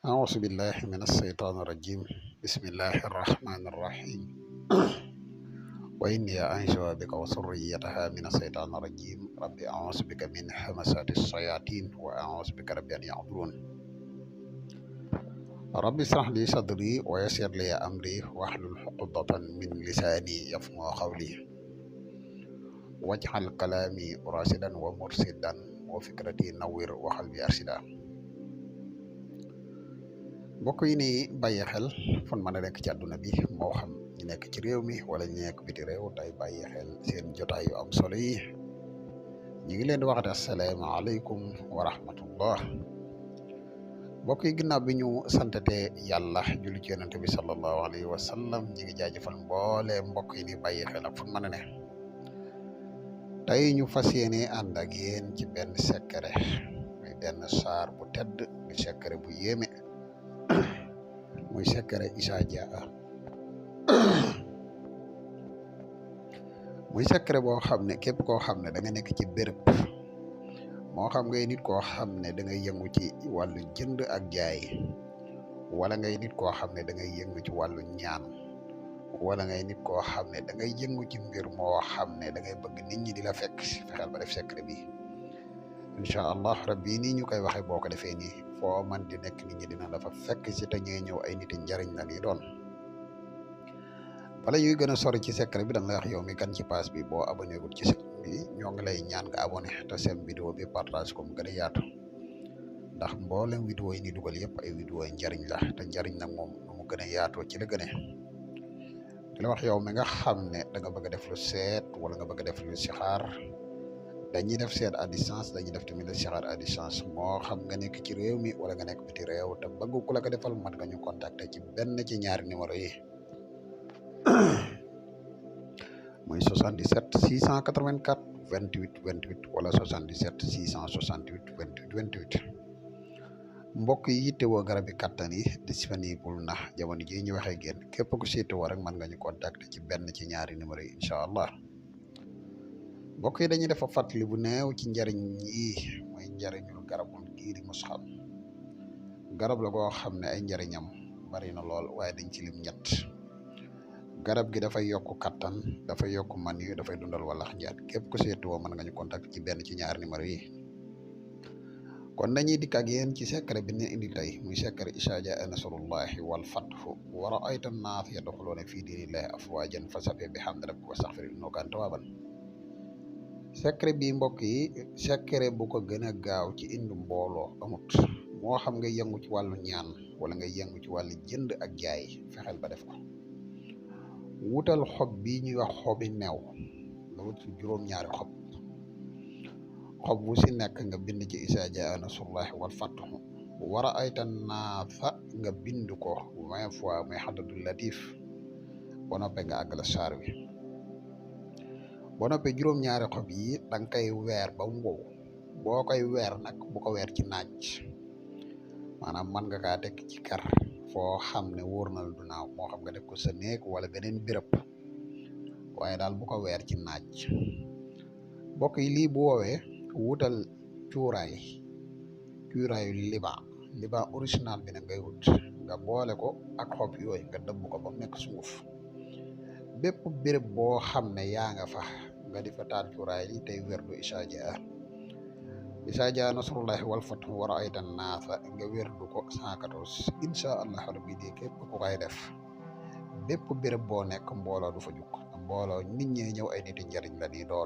أعوذ بالله من الشيطان الرجيم بسم الله الرحمن الرحيم وإني أعيذها بك وذريتها من الشيطان الرجيم ربي أعوذ بك من همزات الشياطين وأعوذ بك ربي أن يحضرون ربي اشرح لي صدري ويسر لي أمري واحلل عقدة من لساني يفقهوا قولي واجعل كلامي راشدا ومرشدا وفكرتي نوّر وقلبي أرشدا mbokk yi ni bàyyi xel fan mën a nekk ci àdduna bi moo xam ñu nekk ci réew mi wala ñu nekk biti réew tey bàyyi xel seen jotaay yu am solo yi ñu ngi leen di waxate asalaamaaleykum wa rahmatullah mbokk yi ginnaaw bi ñu santate yàlla julli ci yonente bi sallallahu alayhi wa sallam ñu ngi jaajëfal mboole mbokk yi ni bàyyi xel ak fan mën a ne tey ñu fas yéene ànd ak yéen ci benn secret muy benn saar bu tedd di secret bu yéeme muy secret Issa Dia muy secret boo xam ne képp koo xam ne da nga nekk ci béréb moo xam ngay nit koo xam ne da ngay yëngu ci wàllu jënd ak jaay wala ngay nit koo xam ne da ngay yëngu ci wàllu ñaan wala ngay nit koo xam ne da ngay yëngu ci mbir moo xam ne da ngay bëgg nit ñi di la fekk fexeel ba def secret bi incha allah rabbi nii ñu koy waxee boo ko defee nii foo man di nekk nit ñi dina dafa fekk si te ñuy ñëw ay nit njariñ la ni doon bala ñuy gën a sori ci secret bi dañ lay wax yow mi kan ci page bi boo abonné gul ci site bi ñoo ngi lay ñaan nga abonné te seen vidéo bi partage ko mu gën a yaatu ndax mboolem vidéo yi ni dugal yëpp ay vidéo yi njariñ la te njariñ nag moom nu mu gën a yaatoo ci la gën a di la wax yow mi nga xam ne da nga bëgg a def lu seet wala nga bëgg a def lu sixaar dañuy def seet à distance dañuy def tamit sixaar à distance moo xam nga nekk ci réew mi wala nga nekk biti réew te bëgg ku la ko defal mën nga ñu contacter ci benn ci ñaari numéro yi muy 77 684 28 28 wala 77 668 28 28 mbokk yi yittewoo garabi kattan yi disponible na jamono ji ñu waxee génn képp ku siitewoo rek mën nga ñu contacter ci benn ci ñaari numéro yi incha allah mbokk yi dañuy defa fàttali bu neew ci njariñ yi mooy njariñul garabul gii di musxam garab la goo xam ne ay njariñam bari na lool waaye dañ ci lim ñett garab gi dafay yokk kattan dafay yokk man yu dafay dundal walax njaat képp ku seetuwoo mën nga ñu contact ci benn ci ñaari numéro yi kon dañuy dikk ak yéen ci secret bi ne indi tey muy secret Issa Dia nasrullahi wal fathu wa ra'ayta an-naas yadkhuluuna fi diinillahi afwaajan fasabbih bihamdi rabbika wastaghfir innahu kaana tawwaaban secret bi mbokk yi secret bu ko gën a gaaw ci indi mbooloo amut moo xam nga yëngu ci wàllu ñaan wala nga yëngu ci wàllu jënd ak jaay fexeel ba def ko wutal xob bi ñuy wax xobi neew nga wut ci juróom-ñaari xob bu si nekk nga bind ci Issa Dia nasrullahi wal fathu wa ra'ayta naasa nga bind ko 20 fois muy xadadul latif ba noppee nga àggala saar wi boo noppee juróom-ñaari xob yi da nga koy weer ba mu wow boo koy weer nag bu ko weer ci naaj maanaam mën nga kaa teg ci kar foo xam ne wóor na du naaw moo xam nga def ko sa néeg wala beneen béréb waaye daal bu ko weer ci naaj mbokk yi lii bu woowee wutal cuuraayu liba original bi na ngay wut nga boole ko ak xob yooyu nga dëbb ko ba mu nekk sunguf bépp béréb boo xam ne yaa nga fa nga di fa taal cuuraay li tey werdu Issa Dia nasrullahi wal fathu wa ra'ayta an-naasa nga werdu ko 114 incha allah rabbi di képp ku koy def bépp béréb boo nekk mbooloo du fa jukk mbooloo nit ñi ñëw ay nit njariñ la ni doon